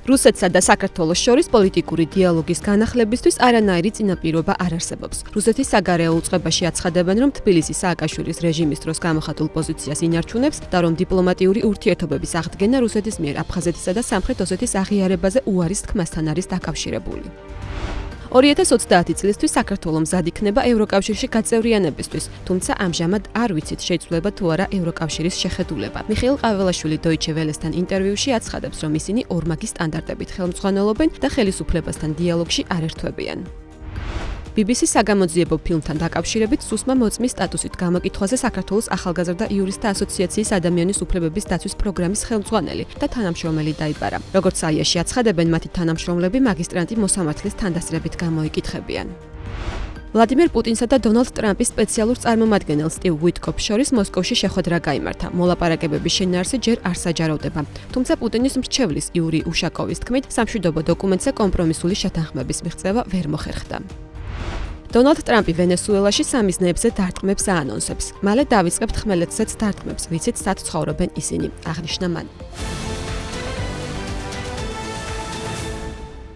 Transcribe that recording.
რუსეთსა და საქართველოს შორის პოლიტიკური დიალოგის განახლებისთვის არანაირი წინაპირობა არ არსებობს. რუსეთის საგარეო უწყებაში აცხადებენ, რომ თბილისი სააკაშვილის რეჟიმის დროს გამოხატულ პოზიციას ინარჩუნებს და რომ დიპლომატიური ურთიერთობების აღდგენა რუსეთის მიერ აფხაზეთისა და სამხრეთ ოსეთის აღიარებაზე უარის თქმასთან არის დაკავშირებული. 2030 წლისთვის საქართველო მზად იქნება ევროკავშირში გაწევრიანებისთვის, თუმცა ამჟამად არ ვიცით შეიცვლება თუ არა ევროკავშირის შეხედულება. მიხეილ ყაველაშვილი Deutsche Welle-სთან ინტერვიუში აცხადებს, რომ ისინი ორმაგი სტანდარტებით ხელმძღვანელობენ და ხელისუფლებასთან დიალოგში არ ერთვებიან. BBC-ს საგამოძიებო ფილმთან დაკავშირებით სუსმა მოწმის სტატუსით გამოკითხვაზე საქართველოს ახალგაზრდა იურისტთა ასოციაციის ადამიანის უფლებების დაცვის პროგრამის ხელმძღვანელი და თანამშრომელი დაიბარა. როგორც საიაში აცხადებენ, მათი თანამშრომლები მაგისტრანტი მოსამართლის თანდასწრებით გამოიკითხებიან. ვლადიმერ პუტინსა და დონალდ ტრამპის სპეციალურ წარმომადგენელ სტივ უიტკოფს შორის მოსკოვში შეხვედრა გაიმართა. მოლაპარაკებების შენარსი ჯერ არ საჯაროვდება. თუმცა პუტინის მრჩევლის იური უშაკოვის თქმით, სამშვიდობო დოკუმენტზე კომპრომისული შეთანხმების მიღწევა ვერ მოხერხდა. დონალდ ტრამპი ვენესუელაში სამიზნეებზე დარტყმებს აანონსებს. მალე დავიწყებთ ხმელეთზეც დარტყმებს, ვიცით სად ცხოვრობენ ისინი, აღნიშნა მან.